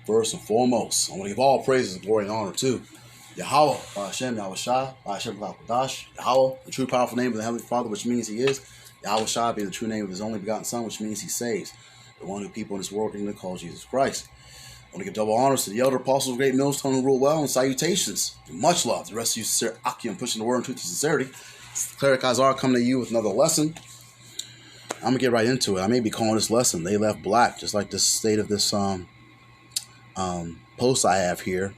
First and foremost, I want to give all praises, glory, and honor to Yahweh, Hashem, Yahweh Shai, Hashem, Kadash, Yahweh, the true powerful name of the Heavenly Father, which means He is. Yahweh Shai being the true name of His only begotten Son, which means He saves. The one who people in this world can call Jesus Christ. I want to give double honors to the elder apostles of Great Millstone who rule well, and salutations. Much love to the rest of you, sincere Akim, pushing the word in truth and sincerity. Cleric Azar coming to you with another lesson. I'm going to get right into it. I may be calling this lesson, They Left Black, just like the state of this post I have here.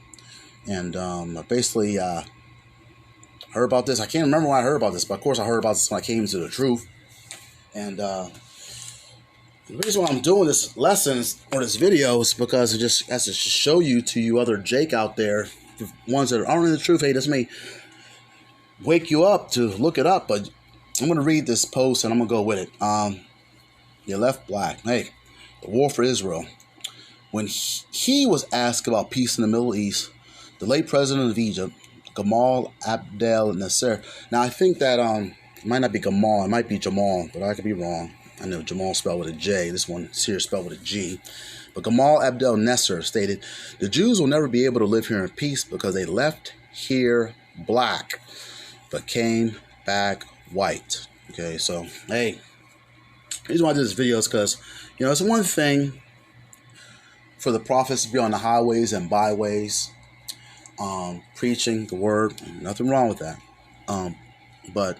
And I basically heard about this. I can't remember when I heard about this, but of course I heard about this when I came into the truth. And the reason why I'm doing this lesson or this video is because it just has to show you other Jake out there, the ones that aren't in the truth. Hey, this may wake you up to look it up, but I'm going to read this post and I'm going to go with it. You left black. Hey, the war for Israel. When he was asked about peace in the Middle East, the late president of Egypt, Gamal Abdel Nasser. Now, I think that it might not be Gamal. It might be Jamal, but I could be wrong. I know Jamal spelled with a J. This one here spelled with a G. But Gamal Abdel Nasser stated, the Jews will never be able to live here in peace because they left here black, but came back white. Okay, so, hey, the reason why I did this video is because, it's one thing for the prophets to be on the highways and byways, preaching the word. Nothing wrong with that. But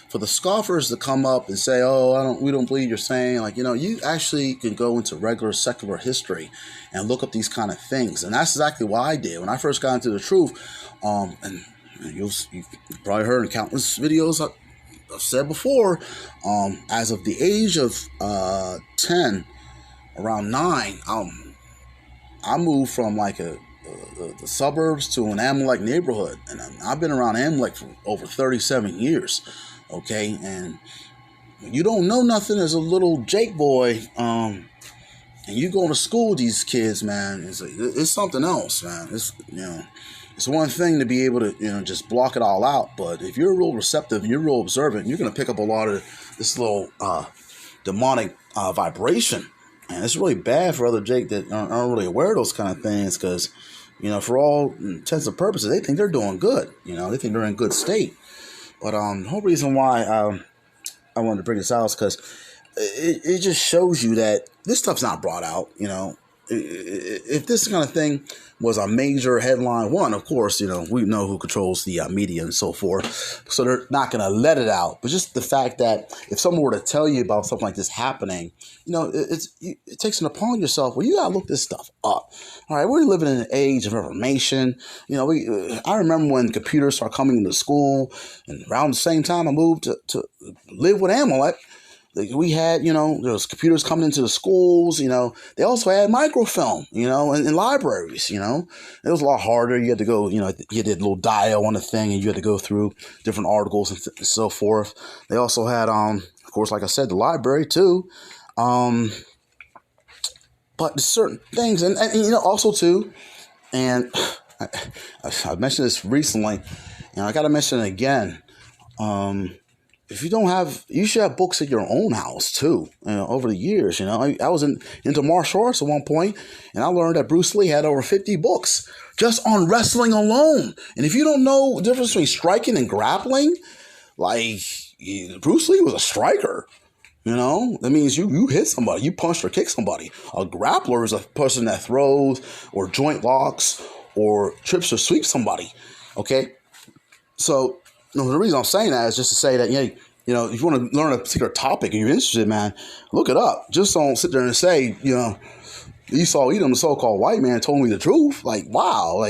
for the scoffers to come up and say, "Oh, we don't believe you're saying," you actually can go into regular secular history and look up these kind of things. And that's exactly what I did when I first got into the truth. And you've probably heard in countless videos I've said before, as of the age of 10, around 9, I moved from the suburbs to an Amalek neighborhood, and I've been around Amalek for over 37 years. Okay, and when you don't know nothing as a little Jake boy, and you going to school with these kids, man, it's something else, man. It's one thing to be able to just block it all out, but if you're real receptive and you're real observant, you're gonna pick up a lot of this little demonic vibration. And it's really bad for other Jake that aren't really aware of those kind of things because, for all intents and purposes, they think they're doing good. They think they're in good state. But the whole reason why I wanted to bring this out is because it just shows you that this stuff's not brought out, If this kind of thing was a major headline one, of course, we know who controls the media and so forth. So they're not going to let it out. But just the fact that if someone were to tell you about something like this happening, it takes it upon yourself. Well, you got to look this stuff up. All right, we're living in an age of information. I remember when computers started coming into school, and around the same time I moved to live with Amalek. We had, there was computers coming into the schools, they also had microfilm, in libraries, it was a lot harder. You had to go, you did a little dial on the thing and you had to go through different articles and so forth. They also had, of course, like I said, the library too. But certain things and also too, and I mentioned this recently, I got to mention it again. If you don't have, you should have books at your own house too. Over the years, I was into martial arts at one point, and I learned that Bruce Lee had over 50 books just on wrestling alone. And if you don't know the difference between striking and grappling, Bruce Lee was a striker. That means you hit somebody, you punched or kick somebody. A grappler is a person that throws or joint locks or trips or sweeps somebody. Okay, so. No, the reason I'm saying that is just to say that, if you want to learn a particular topic and you're interested, man, look it up. Just don't sit there and say, Esau Edom, the so-called white man, told me the truth. Wow.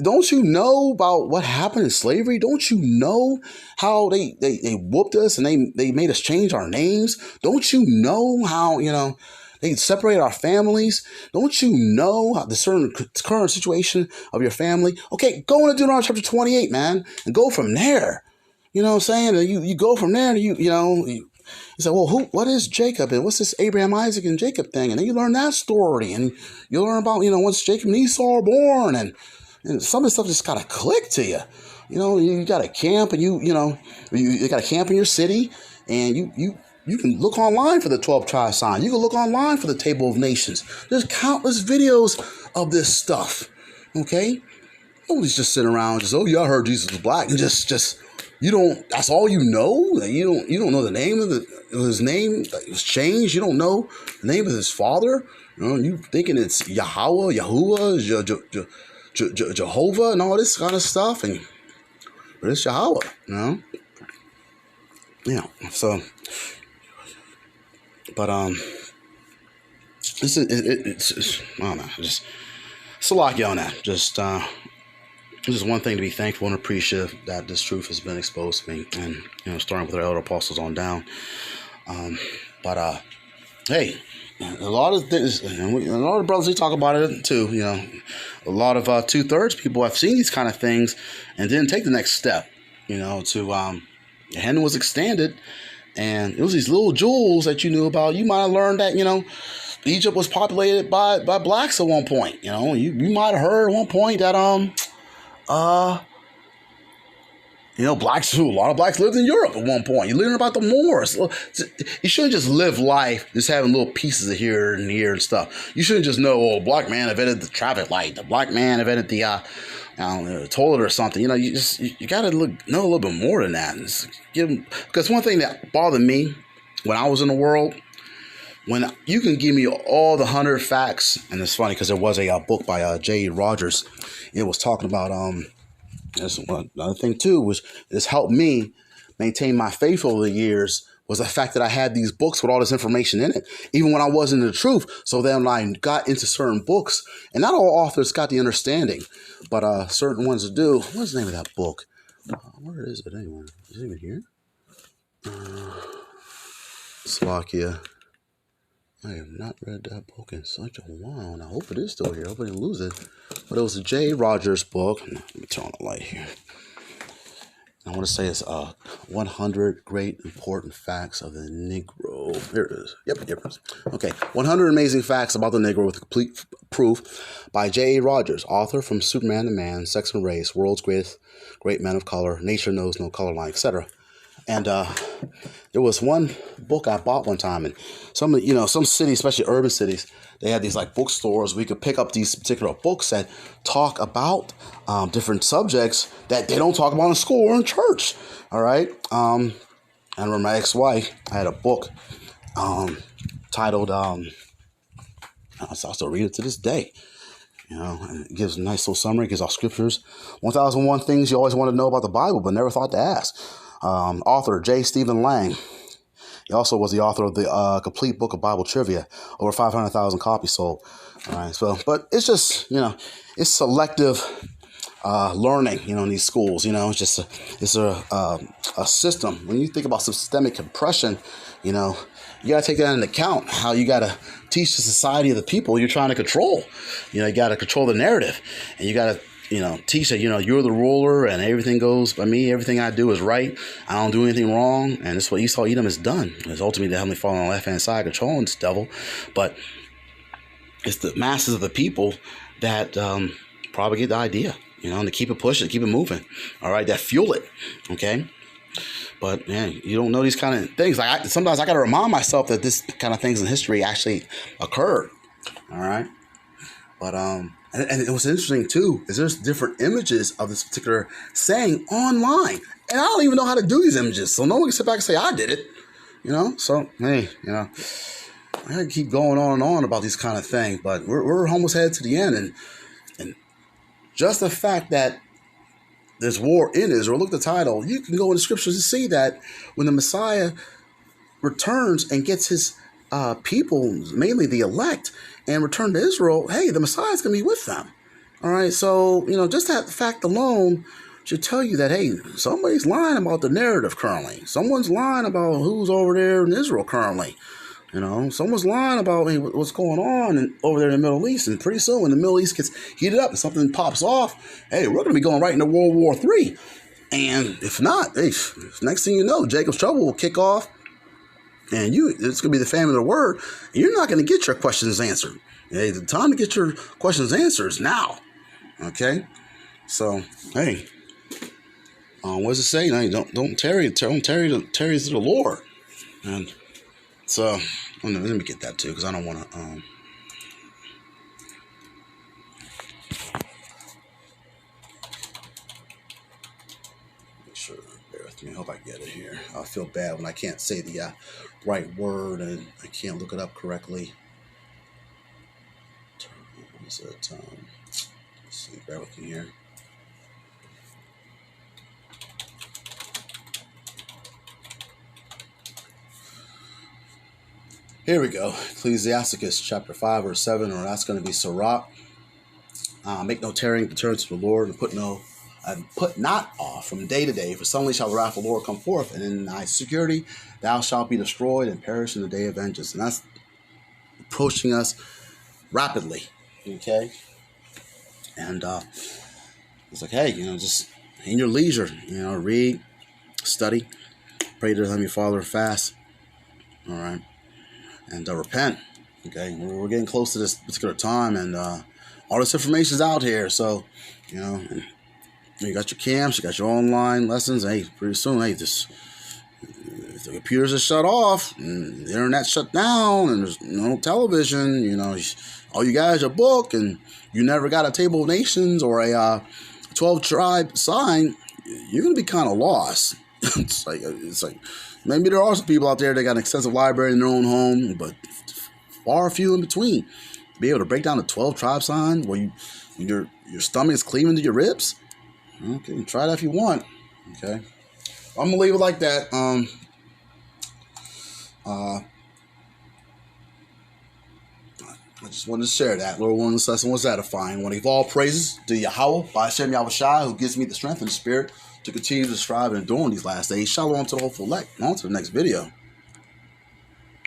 Don't you know about what happened in slavery? Don't you know how they whooped us and they made us change our names? Don't you know how, they separate our families? Don't you know how the current situation of your family? Okay, go into Deuteronomy chapter 28, man, and go from there. You know what I'm saying? And you go from there, and you say, well, what is Jacob, and what's this Abraham, Isaac, and Jacob thing? And then you learn that story, and you learn about, once Jacob and Esau are born, and some of the stuff just got to click to you. You got to camp, and you got to camp in your city, and you You can look online for the 12 tribe sign. You can look online for the Table of Nations. There's countless videos of this stuff. Okay? Nobody's just sitting around just, oh yeah, I heard Jesus was black, and just you don't. That's all you know. You don't know the name of his name. It was changed. You don't know the name of his father. You thinking it's Yahweh, Yahuwah, Jehovah, and all this kind of stuff, but it's Yahweh. Yeah. So, but this is it's I don't know. Just it's a lot on that. Just this is one thing to be thankful and appreciative that this truth has been exposed to me, and starting with our elder apostles on down. But hey, a lot of things, a lot of brothers, they talk about it too. A lot of 2/3 people have seen these kind of things and didn't take the next step. To the hand was extended, and it was these little jewels that you knew about. You might have learned that Egypt was populated by blacks at one point. You might have heard at one point that blacks, a lot of blacks lived in Europe at one point. You learn about the Moors. You shouldn't just live life just having little pieces of here and stuff. You shouldn't just know, black man invented the traffic light. The black man invented the toilet or something. You got to know a little bit more than that. Because one thing that bothered me when I was in the world, when you can give me all the 100 facts, and it's funny because there was a book by J.E. Rogers. It was talking about that's another thing too, which has helped me maintain my faith over the years, was the fact that I had these books with all this information in it, even when I wasn't in the truth. So then I got into certain books, and not all authors got the understanding, but certain ones do. What's the name of that book? Where is it anyway? Is it even here? Slovakia. I have not read that book in such a while, and I hope it is still here. I hope I didn't lose it. But it was a J. Rogers book. Let me turn on the light here. I want to say it's 100 Great Important Facts of the Negro. Here it is. Yep, here it is. Okay, 100 Amazing Facts About the Negro with Complete Proof by J. Rogers, author from Superman to Man, Sex and Race, World's Great Men of Color, Nature Knows No Color Line, etc. And there was one book I bought one time, and some cities, especially urban cities, they had these like bookstores where you could pick up these particular books that talk about different subjects that they don't talk about in school or in church. All right. I remember my ex-wife, I had a book titled, I still read it to this day. And it gives a nice little summary, gives our scriptures, 1001 things you always want to know about the Bible, but never thought to ask. Author J. Stephen Lang. He also was the author of the complete book of Bible trivia. Over 500,000 copies sold. All right, so, but it's just, it's selective learning, in these schools. It's just a system. When you think about systemic compression, you got to take that into account, how you got to teach the society of the people you're trying to control. You got to control the narrative, and you got to teach that, you're the ruler and everything goes by me. Everything I do is right. I don't do anything wrong. And it's what Esau Edom has done. It's ultimately the Heavenly Father on the left-hand side controlling this devil. But it's the masses of the people that propagate the idea, and to keep it pushing, keep it moving. All right, that fuel it. Okay. But man, you don't know these kind of things. Like sometimes I got to remind myself that this kind of things in history actually occurred. All right. But and it was interesting too, is there's different images of this particular saying online, and I don't even know how to do these images, so no one can sit back and say I did it, So hey, I gotta keep going on and on about these kind of things, but we're almost headed to the end, and just the fact that there's war in Israel. Look at the title. You can go in the scriptures and see that when the Messiah returns and gets his people, mainly the elect, and return to Israel, hey, the Messiah is going to be with them. All right, so, just that fact alone should tell you that, hey, somebody's lying about the narrative currently. Someone's lying about who's over there in Israel currently. Someone's lying about what's going on over there in the Middle East. And pretty soon when the Middle East gets heated up and something pops off, hey, we're going to be going right into World War III. And if not, hey, next thing you know, Jacob's trouble will kick off. And it's going to be the famine of the word. And you're not going to get your questions answered. Hey, the time to get your questions answered is now. Okay? So, hey, what does it say? No, don't tarry to the Lord. And So let me get that too, because I don't want to. Make sure. Bear with me. I hope I get it here. I feel bad when I can't say the right word and I can't look it up correctly. What is it? Let's see. Bear with me here. Here we go. Ecclesiasticus chapter 5 verse 7, or that's going to be Sirach. Make no tarrying to turn to the Lord, and put not off from day to day, for suddenly shall the wrath of the Lord come forth, and in thy security thou shalt be destroyed and perish in the day of vengeance. And that's approaching us rapidly. Okay? And it's like, hey, just in your leisure, read, study, pray to the Heavenly Father, fast. All right. And repent. Okay, we're getting close to this particular time, and all this information is out here. So, you got your camps, you got your online lessons. Hey, pretty soon, if the computers are shut off, and the internet shut down, and there's no television, all you guys are booked, and you never got a Table of Nations or a 12-tribe sign, you're gonna be kind of lost. It's like maybe there are some people out there that got an extensive library in their own home, but far few in between. To be able to break down the 12-tribe sign where your stomach is cleaving to your ribs. Okay, try that if you want. Okay, I'm gonna leave it like that. I just wanted to share that. Lord, one lesson was edifying. I want to give all praises to Yahweh, by Hashem Yahushua, who gives me the strength and the spirit to continue to strive and endure in these last days. Shalom to the hopeful elect. On to the next video.